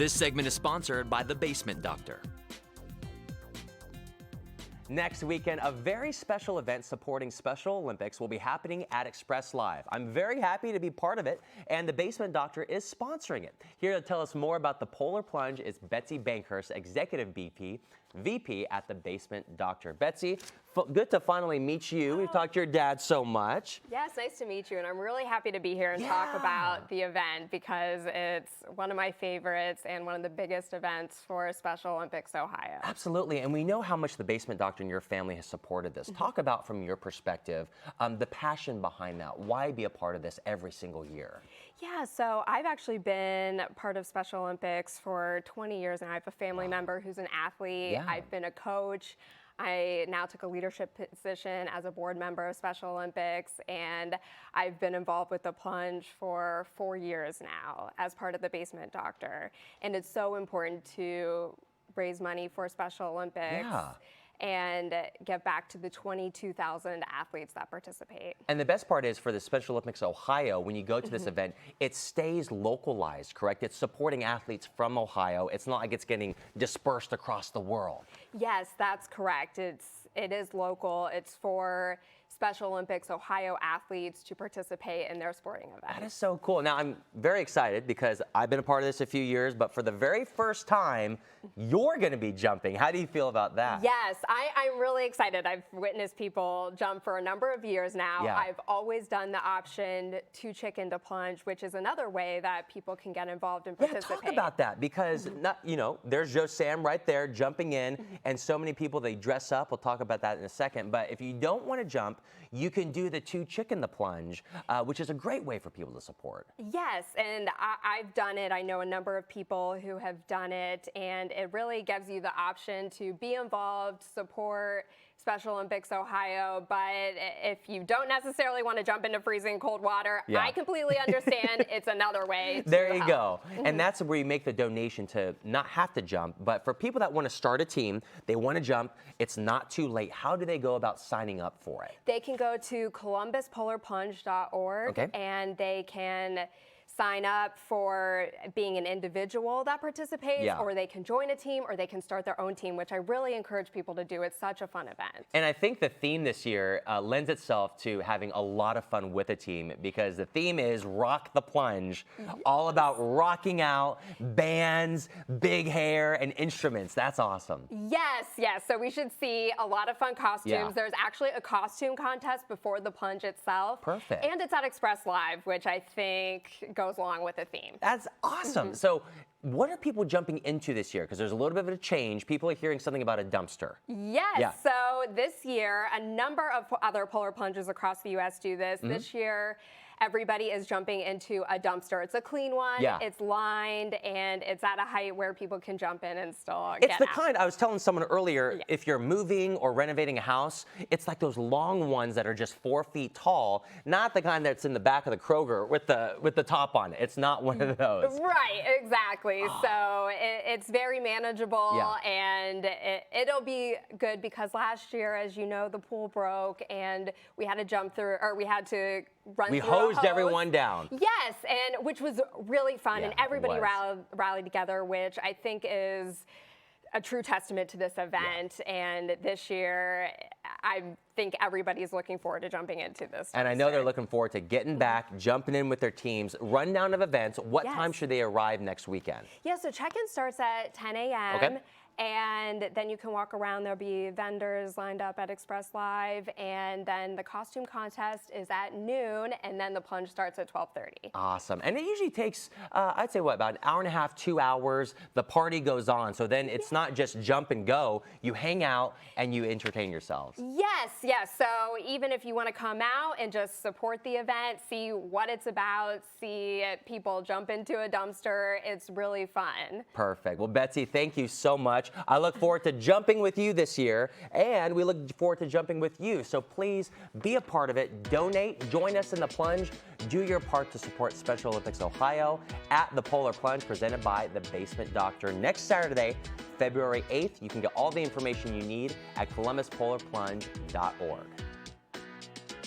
This segment is sponsored by The Basement Doctor. Next weekend, a very special event supporting Special Olympics will be happening at Express Live. I'm very happy to be part of it, and the Basement Doctor is sponsoring it. Here to tell us more about the Polar Plunge is Betsy Bankhurst, Executive VP at the Basement Doctor. Betsy, good to finally meet you. We've talked to your dad so much. Yes, nice to meet you, and I'm really happy to be here and talk about the event because it's one of my favorites and one of the biggest events for Special Olympics Ohio. Absolutely, and we know how much the Basement Doctor and your family has supported this. Talk about, from your perspective, the passion behind that. Why be a part of this every single year? Yeah, so I've actually been part of Special Olympics for 20 years, and I have a family member who's an athlete. I've been a coach. I now took a leadership position as a board member of Special Olympics, and I've been involved with the Plunge for 4 years now as part of the Basement Doctor. And it's so important to raise money for Special Olympics. And get back to the 22,000 athletes that participate. And the best part is for the Special Olympics Ohio, when you go to this event, it stays localized, correct? It's supporting athletes from Ohio. It's not like it's getting dispersed across the world. Yes, that's correct. It is local. It's for Special Olympics Ohio athletes to participate in their sporting events. That is so cool. Now, I'm very excited because I've been a part of this a few years, but for the very first time, you're going to be jumping. How do you feel about that? Yes, I'm really excited. I've witnessed people jump for a number of years now. I've always done the option to chicken to plunge, which is another way that people can get involved and participate. Talk about that because, there's Joe Sam right there jumping in, and so many people, they dress up. We'll talk about that in a second. But if you don't want to jump, you can do the two chicken the plunge, which is a great way for people to support. Yes, and I've done it. I know a number of people who have done it, and it really gives you the option to be involved, support Special Olympics Ohio, but if you don't necessarily want to jump into freezing cold water, I completely understand. It's another way to There you help. go. And that's where you make the donation to not have to jump. But for people that want to start a team, they want to jump, it's not too late. How do they go about signing up for it? They can go to columbuspolarplunge.org and they can sign up for being an individual that participates, or they can join a team, or they can start their own team, which I really encourage people to do. It's such a fun event. And I think the theme this year lends itself to having a lot of fun with a team because the theme is Rock the Plunge, all about rocking out, bands, big hair, and instruments. That's awesome. Yes. So we should see a lot of fun costumes. There's actually a costume contest before the plunge itself. Perfect. And it's at Express Live, which I think goes along with the theme. That's awesome. So what are people jumping into this year? Because there's a little bit of a change. People are hearing something about a dumpster. Yes. So this year, a number of other polar plunges across the U.S. do this. This year, everybody is jumping into a dumpster. It's a clean one. It's lined, and it's at a height where people can jump in and still get out. It's the kind, I was telling someone earlier, if you're moving or renovating a house, it's like those long ones that are just 4 feet tall, not the kind that's in the back of the Kroger with the top on it. It's not one of those. Right, exactly. So it's very manageable, and it'll be good because last year, as you know, the pool broke, and we had to jump through, or we had to run We through hosed everyone down. Yes, and which was really fun, and everybody rallied together, which I think is a true testament to this event. And this year, I think everybody's looking forward to jumping into this. And I know they're looking forward to getting back, jumping in with their teams. Rundown of events. What time should they arrive next weekend? Yeah, so check-in starts at 10 a.m. Okay. And then you can walk around. There'll be vendors lined up at Express Live, and then the costume contest is at noon, and then the plunge starts at 12:30. Awesome. And it usually takes, I'd say, about an hour and a half, 2 hours. The party goes on. So then it's not just jump and go. You hang out and you entertain yourselves. Yes. So even if you want to come out and just support the event, see what it's about, see people jump into a dumpster, it's really fun. Perfect. Well, Betsy, thank you so much. I look forward to jumping with you this year, and we look forward to jumping with you. So please be a part of it. Donate. Join us in the plunge. Do your part to support Special Olympics Ohio at the Polar Plunge, presented by the Basement Doctor. Next Saturday, February 8th, you can get all the information you need at columbuspolarplunge.org.